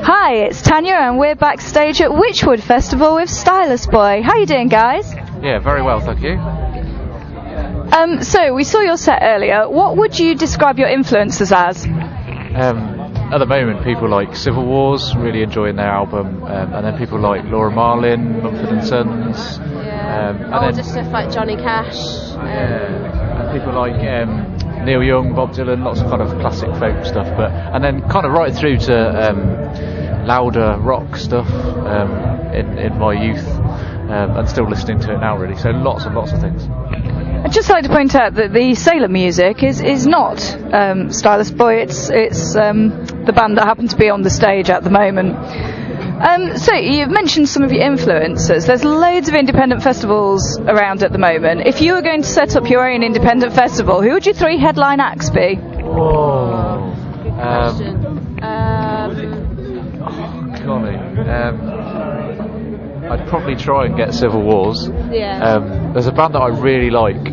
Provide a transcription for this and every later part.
Hi, it's Tanya and we're backstage at Wychwood Festival with Stylus Boy. How you doing, guys? Yeah, very well, thank you. So we saw your set earlier. What would you describe your influences as? At the moment, people like Civil Wars, really enjoying their album, and then people like Laura Marlin, Mumford & Sons. Older stuff like Johnny Cash. And people like Neil Young, Bob Dylan, lots of kind of classic folk stuff, and then kind of right through to louder rock stuff in my youth, and still listening to it now, really. So lots and lots of things. I'd just like to point out that the Sailor music is not Stylus Boy, it's the band that happen to be on the stage at the moment. So you've mentioned some of your influences. There's loads of independent festivals around at the moment. If you were going to set up your own independent festival, who would your 3 headline acts be? Oh, good question. Golly. I'd probably try and get Civil Wars. Yeah. There's a band that I really like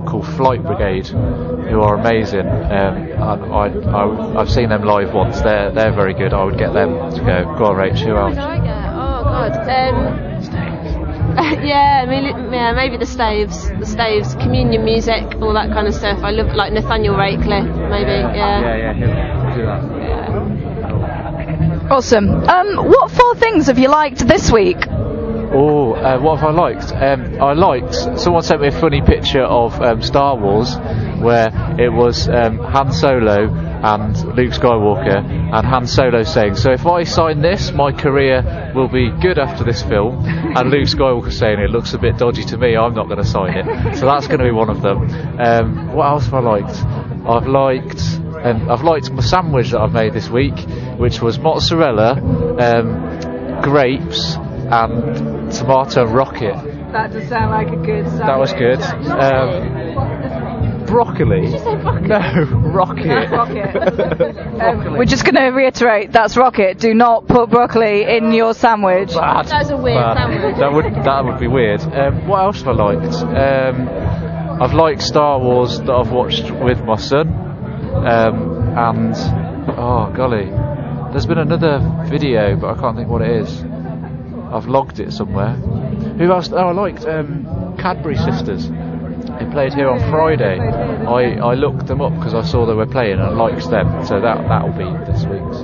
called Flight Brigade, who are amazing. I've seen them live once. They're very good. I would get them to go. Go on, Rach. Who else? Oh God. Yeah, maybe the Staves, communion music, all that kind of stuff. I love like Nathaniel Ratecliffe, maybe. Yeah. He'll do that. Yeah. Awesome. What 4 things have you liked this week? Oh, what have I liked? I liked, someone sent me a funny picture of Star Wars where it was Han Solo and Luke Skywalker, and Han Solo saying, so if I sign this, my career will be good after this film, and Luke Skywalker saying, it looks a bit dodgy to me, I'm not going to sign it. So that's going to be one of them. What else have I liked? I've liked my sandwich that I've made this week, which was mozzarella, grapes, and tomato rocket. That does sound like a good sandwich. That was good. Broccoli? Did you say broccoli? No, rocket. Rocket. We're just going to reiterate, that's rocket. Do not put broccoli in your sandwich. Bad. That's a weird sandwich. That would be weird. What else have I liked? I've liked Star Wars that I've watched with my son. And oh golly, there's been another video, but I can't think what it is. I've logged it somewhere. Who else? Oh, I liked Cadbury Sisters. They played here on Friday. I looked them up because I saw they were playing and I liked them. So that'll be this week's.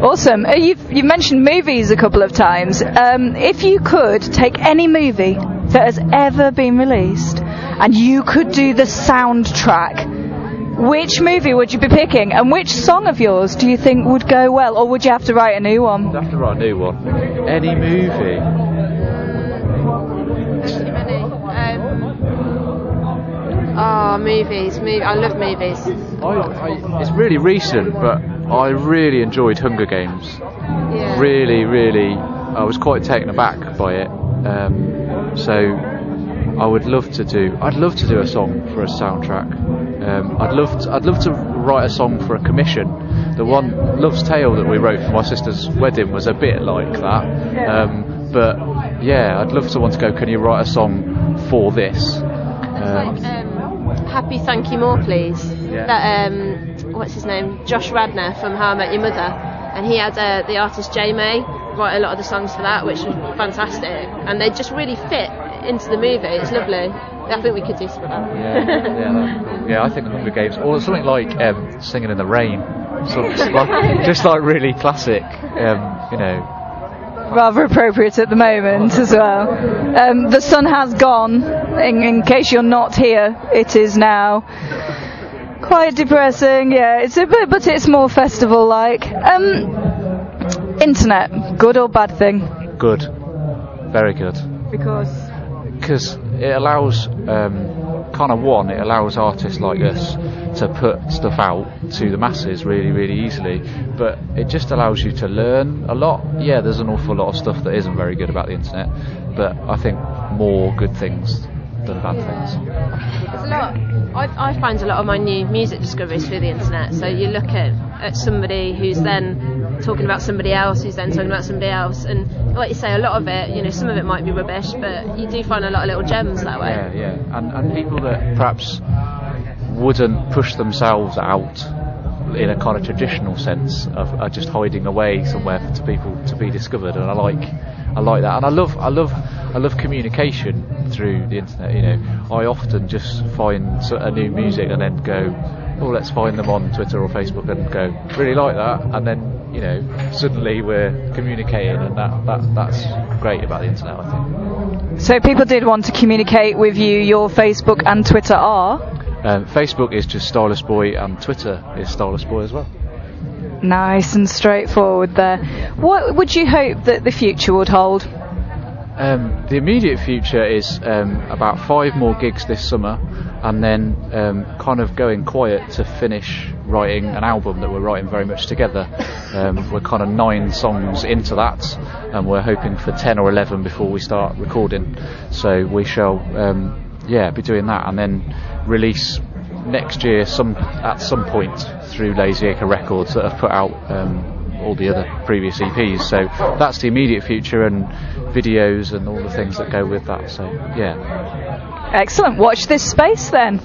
Awesome. You've mentioned movies a couple of times. If you could take any movie that has ever been released and you could do the soundtrack, which movie would you be picking, and which song of yours do you think would go well, or would you have to write a new one? I'd have to write a new one. Any movie? Movies. I love movies. It's really recent, but I really enjoyed Hunger Games. Yeah. Really, I was quite taken aback by it. So I'd love to do a song for a soundtrack. I'd love to write a song for a commission. The one Love's Tale that we wrote for my sister's wedding was a bit like that. But yeah, I'd love someone to go, can you write a song for this? It's like Happy Thank You More Please. Yeah. That what's his name? Josh Radnor from How I Met Your Mother, and he had the artist J May write a lot of the songs for that, which was fantastic, and they just really fit into the movie. It's lovely. I think we could do some of that. Yeah, that'd be cool. Yeah, I think the Hunger Games, or something like Singing in the Rain, just like really classic, Rather appropriate at the moment as well. The sun has gone. In case you're not here, it is now. Quite depressing, yeah. It's a bit, but it's more festival-like. Internet, good or bad thing? Good, very good. Because it allows it allows artists like us to put stuff out to the masses really easily, but it just allows you to learn a lot. Yeah, there's an awful lot of stuff that isn't very good about the internet, but I think more good things than bad things. There's a lot. I find a lot of my new music discoveries through the internet. So you look at somebody who's then talking about somebody else, who's then talking about somebody else, and like you say, a lot of it, some of it might be rubbish, but you do find a lot of little gems that way. Yeah, and people that perhaps wouldn't push themselves out in a kind of traditional sense of just hiding away somewhere to people to be discovered, and I like that, and I love communication through the internet. You know, I often just find a new music and then go, oh, let's find them on Twitter or Facebook and go, really like that, and then, you know, suddenly we're communicating, and that's great about the internet, I think. So people did want to communicate with you. Your Facebook and Twitter are? Facebook is just Stylus Boy, and Twitter is Stylus Boy as well. Nice and straightforward there. What would you hope that the future would hold? The immediate future is about 5 more gigs this summer, and then kind of going quiet to finish writing an album that we're writing very much together. We're kind of 9 songs into that, and we're hoping for 10 or 11 before we start recording. So we shall be doing that, and then release next year at some point through Lazy Acre Records that have put out all the other previous EPs. So that's the immediate future, and videos and all the things that go with that. So yeah. Excellent. Watch this space then.